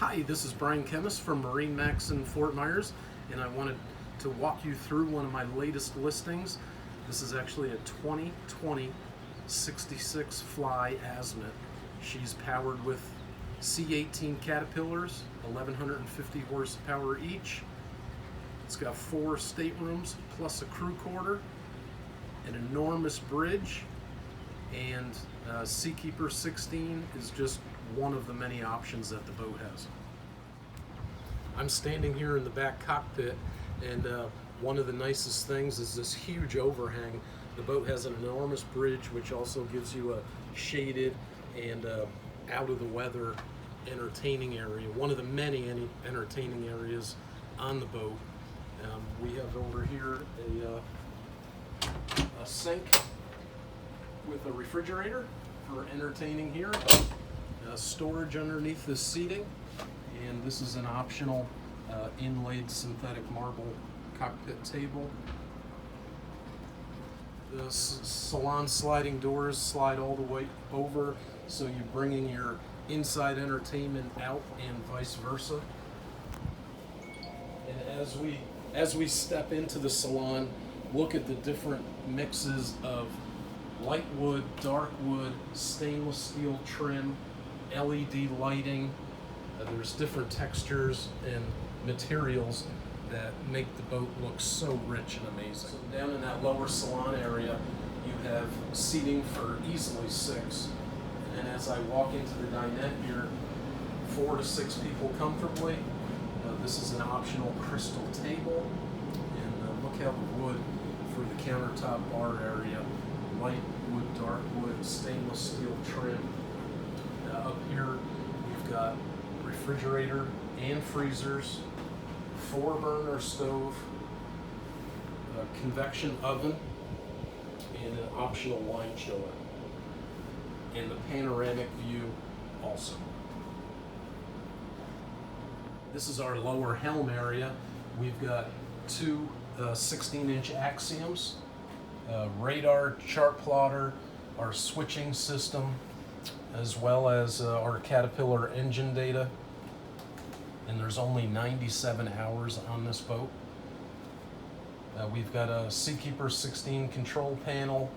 Hi, this is Brian Kemmis from MarineMax in Fort Myers, and I wanted to walk you through one of my latest listings. This is actually a 2020 66 Fly Azimut. She's powered with C18 Caterpillars, 1150 horsepower each. It's got 4 staterooms plus a crew quarter, an enormous bridge, and Seakeeper 16 is just one of the many options that the boat has. I'm standing here in the back cockpit, and one of the nicest things is this huge overhang. The boat has an enormous bridge, which also gives you a shaded and out of the weather entertaining area, one of the many entertaining areas on the boat. We have over here a sink with a refrigerator for entertaining here, storage underneath the seating, and this is an optional inlaid synthetic marble cockpit table. The Salon sliding doors slide all the way over, so you're bringing your inside entertainment out and vice versa. And as we step into the Salon, look at the different mixes of light wood, dark wood, stainless steel trim, LED lighting. There's different textures and materials that make the boat look so rich and amazing. So down in that lower salon area, you have seating for easily 6. And as I walk into the dinette here, 4 to 6 people comfortably. This is an optional crystal table, and look how the wood for the countertop bar area, light wood, dark wood, stainless steel trim. Up here we've got refrigerator and freezers, 4-burner stove, a convection oven, and an optional wine chiller, and the panoramic view also. This is our lower helm area. We've got 2 16-inch Axiums, radar, chart plotter, our switching system, as well as our Caterpillar engine data. And there's only 97 hours on this boat. We've got a Seakeeper 16 control panel,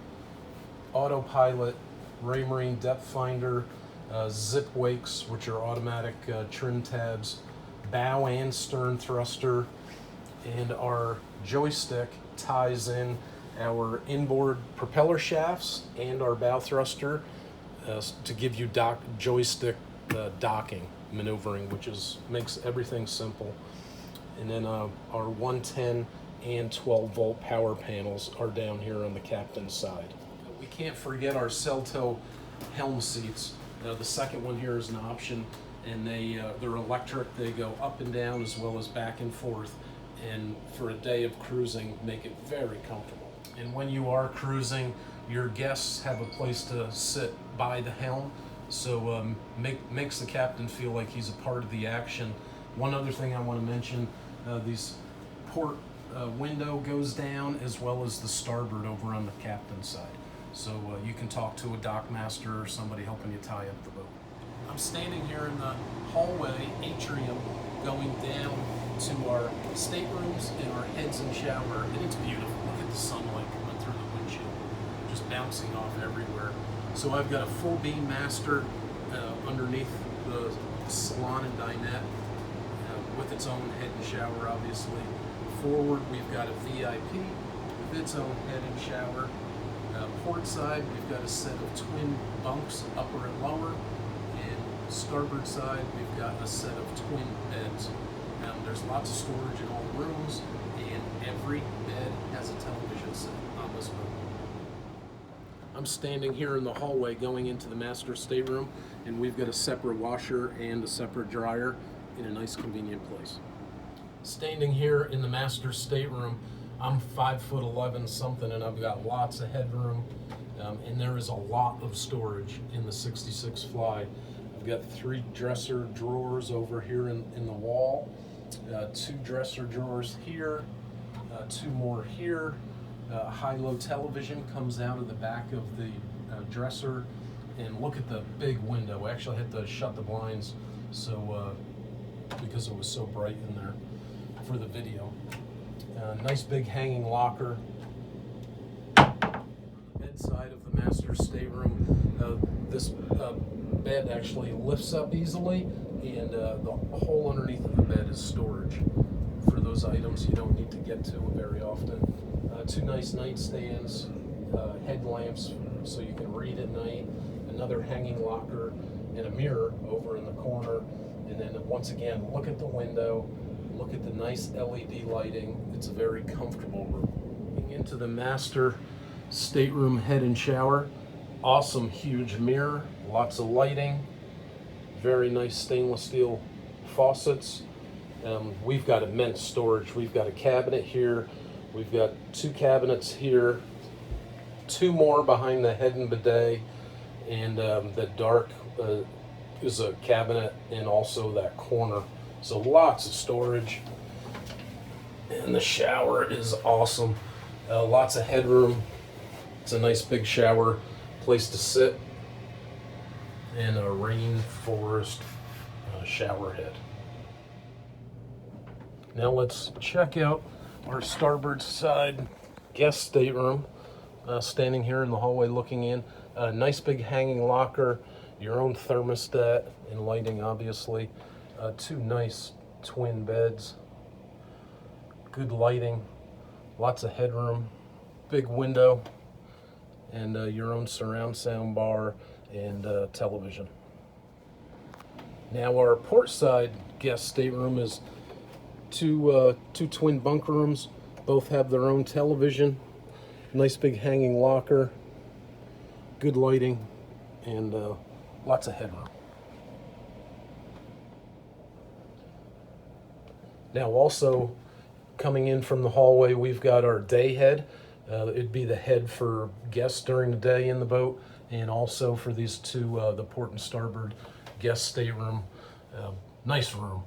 autopilot, Raymarine depth finder, zip wakes, which are automatic trim tabs, bow and stern thruster, and our joystick ties in our inboard propeller shafts and our bow thruster to give you joystick docking maneuvering, which makes everything simple. And then our 110 and 12 volt power panels are down here on the captain's side. We can't forget our Celto helm seats. The second one here is an option, and they're electric. They go up and down as well as back and forth, and for a day of cruising make it very comfortable. And when you are cruising, your guests have a place to sit by the helm, so makes the captain feel like he's a part of the action. One other thing I want to mention, these port window goes down, as well as the starboard over on the captain's side, so you can talk to a dock master or somebody helping you tie up the boat. I'm standing here in the hallway atrium going down to our staterooms and our heads and shower, and it's beautiful. Look at the sunlight coming through the windshield, just bouncing off everywhere. So I've got a full beam master underneath the salon and dinette with its own head and shower, obviously. Forward we've got a VIP with its own head and shower. Port side we've got a set of twin bunks, upper and lower. Starboard side, we've got a set of twin beds. There's lots of storage in all the rooms, and every bed has a television set on this boat. I'm standing here in the hallway going into the master stateroom, and we've got a separate washer and a separate dryer in a nice convenient place. Standing here in the master stateroom, I'm 5'11" something, and I've got lots of headroom, and there is a lot of storage in the 66 Fly. I've got 3 dresser drawers over here in the wall, 2 dresser drawers here, 2 more here. High-low television comes out of the back of the dresser, and look at the big window. I actually had to shut the blinds so because it was so bright in there for the video. Nice big hanging locker. Bedside of the master stateroom. This bed actually lifts up easily, and the hole underneath of the bed is storage for those items you don't need to get to very often. Two nice nightstands, headlamps so you can read at night, another hanging locker, and a mirror over in the corner. And then once again, look at the window, look at the nice LED lighting. It's a very comfortable room. Into the master stateroom head and shower. Awesome huge mirror, lots of lighting, very nice stainless steel faucets. We've got immense storage. We've got a cabinet here, we've got two cabinets here, two more behind the head and bidet, and the dark is a cabinet, and also that corner. So lots of storage. And the shower is awesome. Lots of headroom. It's a nice big shower, place to sit, and a rainforest shower head. Now let's check out our starboard side guest stateroom. Standing here in the hallway looking in. Nice big hanging locker, your own thermostat and lighting obviously. Two nice twin beds, good lighting, lots of headroom, big window, and your own surround sound bar and television. Now our port side guest stateroom is two twin bunk rooms. Both have their own television, nice big hanging locker, good lighting, and lots of headroom. Now also coming in from the hallway, we've got our day head. It'd be the head for guests during the day in the boat, and also for these two, the port and starboard guest stateroom. Nice room,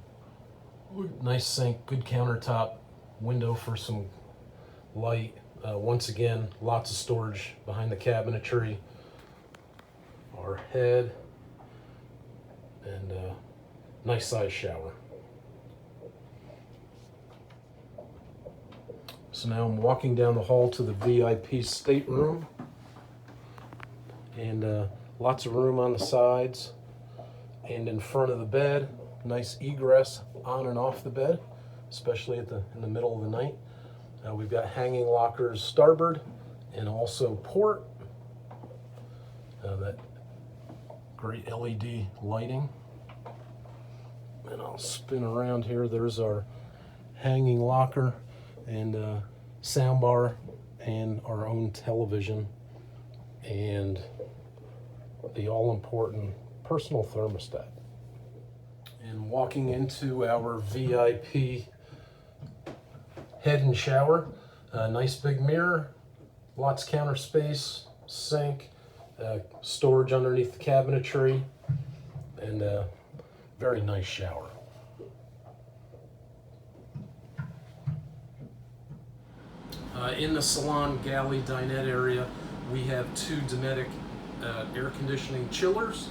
nice sink, good countertop, window for some light. Once again, lots of storage behind the cabinetry. Our head, and nice size shower. So now I'm walking down the hall to the VIP stateroom, and lots of room on the sides and in front of the bed. Nice egress on and off the bed, especially in the middle of the night. We've got hanging lockers starboard and also port. That great LED lighting. And I'll spin around here. There's our hanging locker and sound bar and our own television and the all-important personal thermostat. And walking into our VIP head and shower, nice big mirror, lots of counter space, sink, storage underneath the cabinetry, and a very nice shower. In the salon, galley, dinette area, we have two Dometic air conditioning chillers,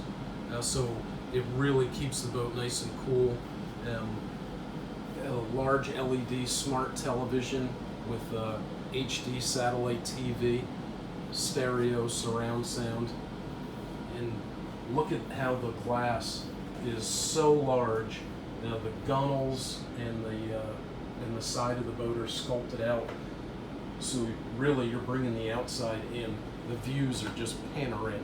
so it really keeps the boat nice and cool. A large LED smart television with HD satellite TV, stereo surround sound, and look at how the glass is so large. The gunnels and the side of the boat are sculpted out, so really you're bringing the outside in. The views are just panoramic.